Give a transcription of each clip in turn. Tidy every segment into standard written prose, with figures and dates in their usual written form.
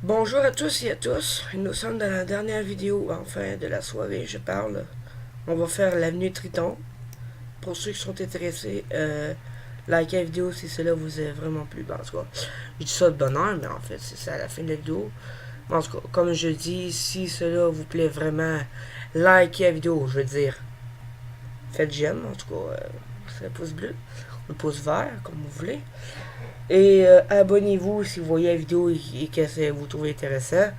Bonjour à tous et à tous. Nous sommes dans la dernière vidéo, enfin, de la soirée. Je parle. On va faire l'avenue Triton. Pour ceux qui sont intéressés, likez la vidéo si cela vous est vraiment plu. En tout cas, je dis ça de bonne heure, mais en fait, c'est ça à la fin de la vidéo. En tout cas, comme je dis, si cela vous plaît vraiment, likez la vidéo. Je veux dire, faites j'aime, en tout cas, c'est le pouce bleu ou le pouce vert, comme vous voulez. Et abonnez-vous si vous voyez la vidéo et que vous trouvez intéressant.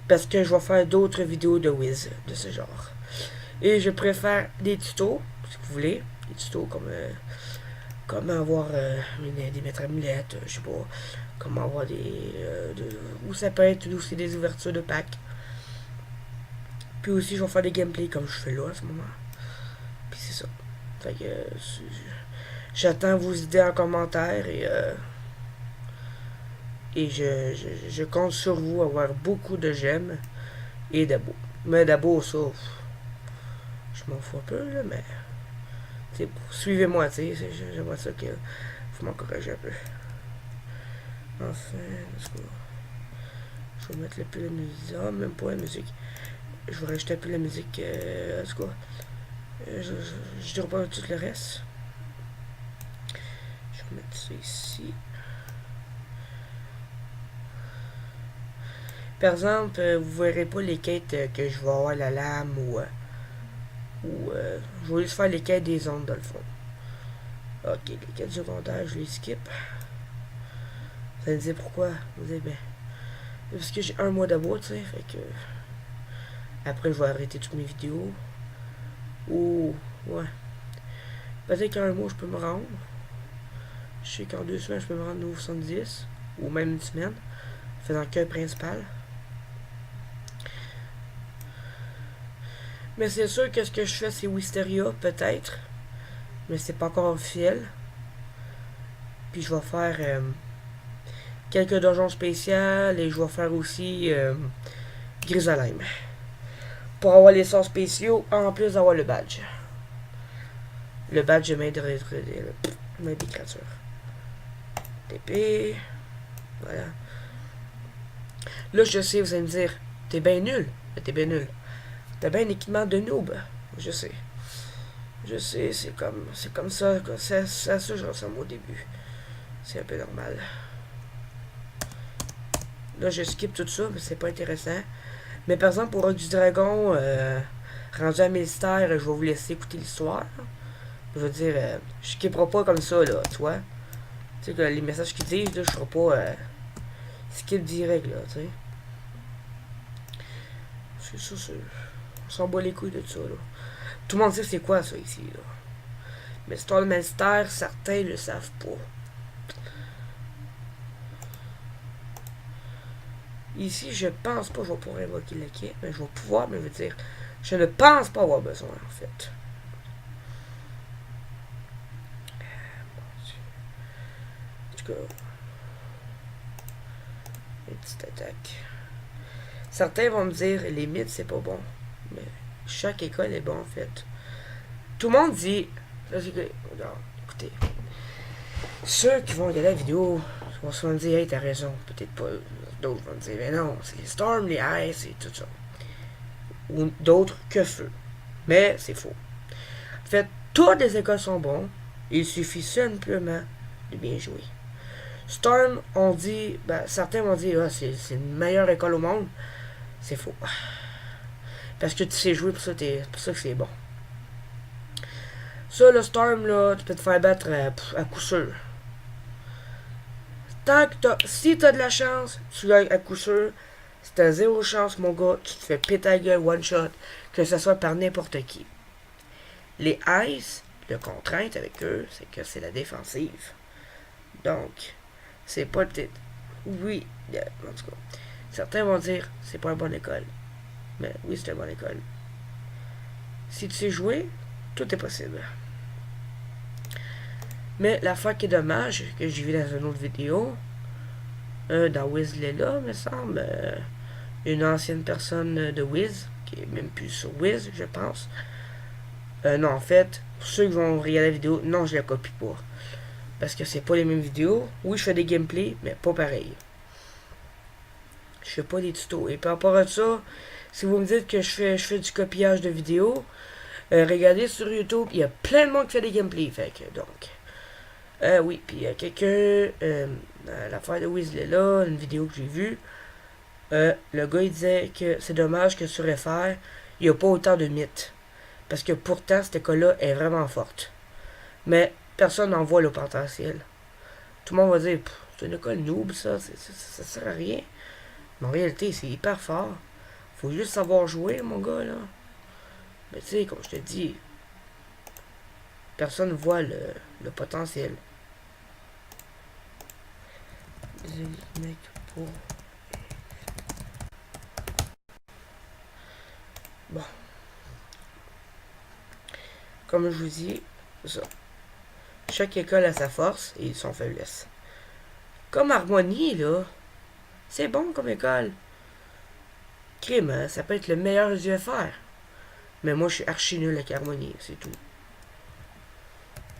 Parce que je vais faire d'autres vidéos de Wiz de ce genre. Et je préfère des tutos, si vous voulez. Des tutos comme comment avoir des maîtres amulettes, je sais pas. Comment avoir ou ça peut être aussi des ouvertures de packs. Puis aussi, je vais faire des gameplays comme je fais là à ce moment. Puis c'est ça. Fait que j'attends vos idées en commentaire et je compte sur vous avoir beaucoup de j'aime et d'abos. Mais d'abos, ça, je m'en fous un peu, là, mais suivez-moi, tu sais, j'aimerais ça que vous m'encouragez un peu. Enfin, je vais mettre le plus la musique. Ah, même pas la musique. Je vais rajouter un peu la musique. En tout cas, je dirais pas tout le reste. Je vais mettre ça ici. Par exemple, vous verrez pas les quêtes que je vais avoir la lame ou je vais juste faire les quêtes des ondes dans le fond. Ok, les quêtes secondaires, je les skip. Vous allez me dire pourquoi? Vous allez bien. Parce que j'ai un mois d'abo, tu sais, fait que après je vais arrêter toutes mes vidéos. Ou ouais. Peut-être qu'en un mois je peux me rendre. Je sais qu'en 2 semaines je peux me rendre au 70. Ou même une semaine. Faisant qu'un principal. Mais c'est sûr que ce que je fais c'est Wisteria, peut-être. Mais c'est pas encore officiel. Puis je vais faire quelques donjons spéciaux et je vais faire aussi Grisalheim. Pour avoir les sorts spéciaux en plus d'avoir le badge. Le badge de main des créatures. TP. Voilà. Là, je sais, vous allez me dire, t'es bien nul. T'es bien nul. T'as bien un équipement de noob. Je sais. Je sais, c'est comme ça. Ça, je ressemble au début. C'est un peu normal. Là, je skip tout ça, mais c'est pas intéressant. Mais par exemple, pour Rock du Dragon, rendu à Mystère, je vais vous laisser écouter l'histoire. Je veux dire, je skipperai pas comme ça, là, tu vois. Tu sais, que les messages qu'ils disent, là, je serai pas skip direct, là, tu sais. C'est ça, c'est. On s'en bat les couilles de ça, là. Tout le monde sait c'est quoi, ça, ici, là. Mais Stormmaster, certains le savent pas. Ici, je pense pas que je vais pouvoir invoquer le quai, mais je vais pouvoir, mais je veux dire, je ne pense pas avoir besoin, en fait. En tout cas, une petite attaque. Certains vont me dire, les mythes, c'est pas bon. Mais chaque école est bon, en fait. Tout le monde dit, regarde, écoutez, ceux qui vont regarder la vidéo vont souvent dire, hey, t'as raison, peut-être pas. D'autres vont dire, mais non, c'est les storms, les ice et tout ça. Ou d'autres que feu. Mais c'est faux. En fait, toutes les écoles sont bons. Il suffit simplement de bien jouer. Storm, on dit, certains vont dire, ah, c'est une meilleure école au monde. C'est faux. Parce que tu sais jouer, pour ça que c'est bon. Ça, le Storm, là, tu peux te faire battre à coup sûr. Si t'as de la chance, tu gagnes à coup sûr. Si t'as zéro chance, mon gars, tu te fais péter la gueule one shot, que ce soit par n'importe qui. Les Ice, le contrainte avec eux, c'est que c'est la défensive. Donc, c'est pas peut-être. Oui, en tout cas. Certains vont dire, c'est pas une bonne école. Mais oui, c'est une bonne école. Si tu sais jouer, tout est possible. Mais la fois qui est dommage, que j'ai vu dans une autre vidéo, dans Weasley là, me semble, une ancienne personne de Wiz, qui est même plus sur Wiz, je pense. Non, en fait, pour ceux qui vont regarder la vidéo, non, je la copie pas. Parce que c'est pas les mêmes vidéos. Oui, je fais des gameplays, mais pas pareil. Je fais pas des tutos. Et par rapport à ça, si vous me dites que je fais du copiage de vidéos, regardez sur YouTube, il y a plein de monde qui fait des gameplays. Fait que, donc. Oui, puis il y a quelqu'un, l'affaire de Weasley là, une vidéo que j'ai vue. Le gars il disait que c'est dommage que sur FR, il n'y a pas autant de mythes. Parce que pourtant, cette école-là est vraiment forte. Mais personne n'en voit le potentiel. Tout le monde va dire, c'est une école noob, ça sert à rien. Mais en réalité, c'est hyper fort. Faut juste savoir jouer, mon gars, là. Mais tu sais, comme je te dis, personne ne voit le potentiel. Bon. Comme je vous dis, ça. Chaque école a sa force et son faiblesse. Comme Harmonie, là, c'est bon comme école. Crime, hein, ça peut être le meilleur des UFR. Mais moi, je suis archi nul avec Harmonie, c'est tout.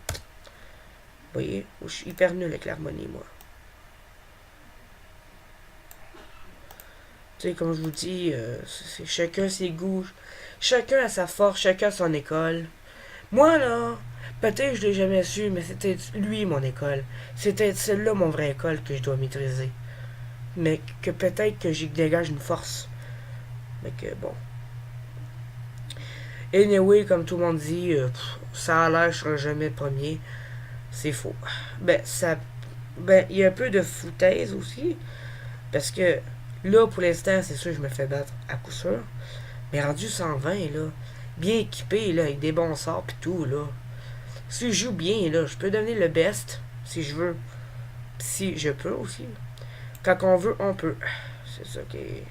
Vous voyez, je suis hyper nul avec l'harmonie, moi. Tu sais, comme je vous dis, c'est chacun ses goûts. Chacun a sa force, chacun a son école. Moi, là, peut-être que je l'ai jamais su, mais c'était lui, mon école. C'était celle-là, mon vraie école, que je dois maîtriser. Mais que peut-être que j'y dégage une force. Mais que, bon. Anyway, comme tout le monde dit, ça a l'air que je serai jamais premier. C'est faux. Ben, il y a un peu de foutaise aussi. Parce que, là, pour l'instant, c'est sûr que je me fais battre à coup sûr. Mais rendu 120, là, bien équipé, là, avec des bons sorts pis tout, là. Si je joue bien, là, je peux devenir le best, si je veux. Si je peux aussi. Quand on veut, on peut. C'est ça qui est...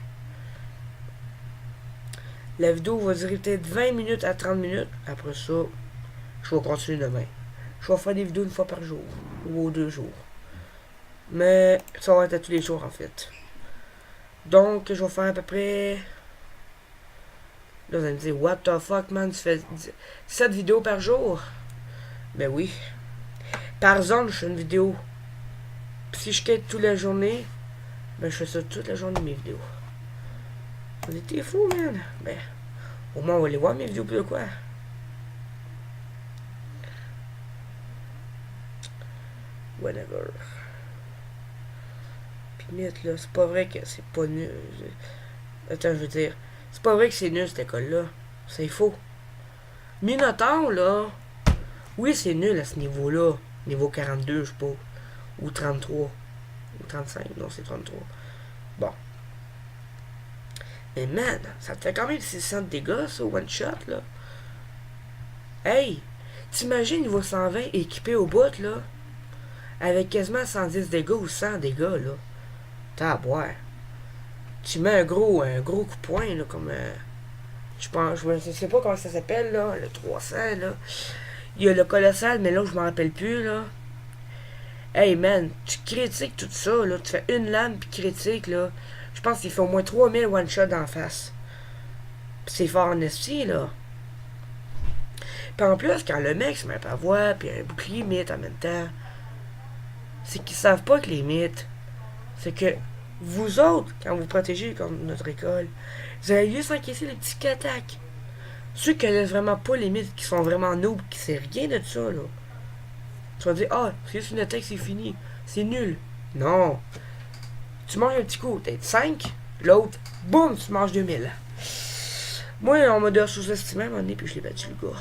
La vidéo va durer peut-être 20 minutes à 30 minutes. Après ça, je vais continuer demain. Je vais faire des vidéos une fois par jour. Ou 2 jours. Mais ça va être à tous les jours, en fait. Donc, je vais faire à peu près... Là, vous allez me dire, what the fuck, man, tu fais 7 vidéos par jour? Ben oui. Par zone, je fais une vidéo. Puis si je quitte toute la journée, ben je fais ça toute la journée, mes vidéos. On était fous, man. Ben, au moins, on va aller voir mes vidéos plus de quoi. Whatever. Puis mythe, là, c'est pas vrai que c'est pas nul. Attends, je veux dire, c'est pas vrai que c'est nul, cette école-là. C'est faux. Minotaur, là, oui, c'est nul à ce niveau-là. Niveau 42, je sais pas. Ou 33. Ou 35. Non, c'est 33. Bon. Mais man, ça te fait quand même 600 de dégâts, ça, one shot, là. Hey! T'imagines niveau 120 équipé au bout, là? Avec quasiment 110 dégâts ou 100 dégâts, là. T'as à boire. Tu mets un gros coup de poing, là, comme... je sais pas comment ça s'appelle, là. Le 300, là. Il y a le colossal, mais là, je m'en rappelle plus, là. Hey, man, tu critiques tout ça, là. Tu fais une lame, puis critique, là. Je pense qu'il fait au moins 3000 one-shot en face. Pis c'est fort en esti, là. Puis en plus, quand le mec se met à voix, puis un bouclier mythe en même temps, c'est qu'ils savent pas que les mythes, c'est que vous autres, quand vous protégez contre notre école, vous allez juste encaisser les petits attaques. Ceux qui laissent vraiment pas les mythes, qui sont vraiment noobs, qui savent rien de ça, là. Tu vas dire, ah, c'est juste une attaque, c'est fini. C'est nul. Non. Tu manges un petit coup, peut-être 5. L'autre, boum, tu manges 2000. Moi, on m'a sous-estimé à un moment donné, puis je l'ai battu, le gars.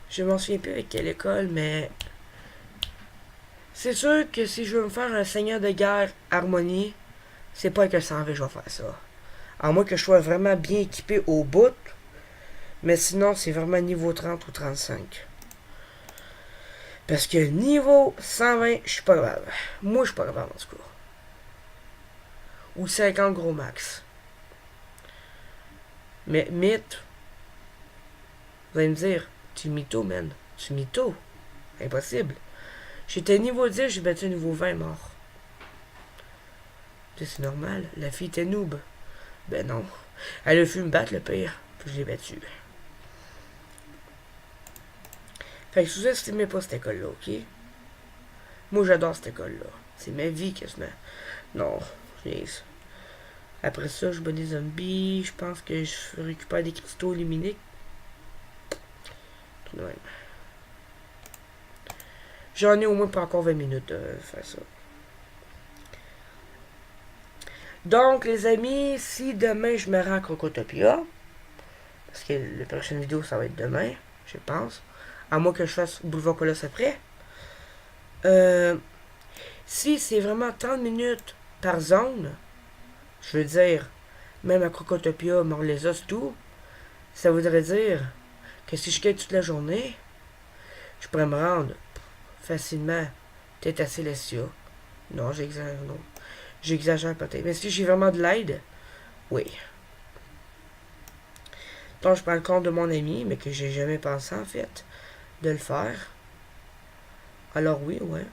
Je m'en souviens plus avec quelle école, mais... C'est sûr que si je veux me faire un seigneur de guerre harmonie, c'est pas avec un 120 que je vais faire ça. À moins que je sois vraiment bien équipé au bout. Mais sinon, c'est vraiment niveau 30 ou 35. Parce que niveau 120, je suis pas grave. Moi, je suis pas grave en tout cas. Ou 50 gros max. Mais mythe, vous allez me dire, tu mytho, man. Tu mytho. Impossible. J'étais niveau 10, j'ai battu niveau 20 mort. C'est normal. La fille était noob. Ben non. Elle a pu me battre le pire. Puis je l'ai battu. Fait que sous-estimez pas cette école-là, ok? Moi, j'adore cette école-là. C'est ma vie quasiment. Non, yes. Après ça, je bats des zombies. Je pense que je récupère des cristaux luminiques. Tout de même. J'en ai au moins pas encore 20 minutes de faire ça. Donc, les amis, si demain je me rends à Crocotopia, parce que la prochaine vidéo, ça va être demain, je pense. À moins que je fasse Boulevard Colosse après. Si c'est vraiment 30 minutes par zone, je veux dire, même à Crocotopia, Morlesos, tout, ça voudrait dire que si je quitte toute la journée, je pourrais me rendre facilement peut-être à Celestia. Non, j'exagère, non. J'exagère peut-être. Mais si j'ai vraiment de l'aide, oui. Donc, je prends le compte de mon ami, mais que j'ai jamais pensé, en fait, de le faire. Alors oui, ouais.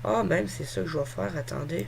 Ah, même, c'est ça que je vais faire. Attendez.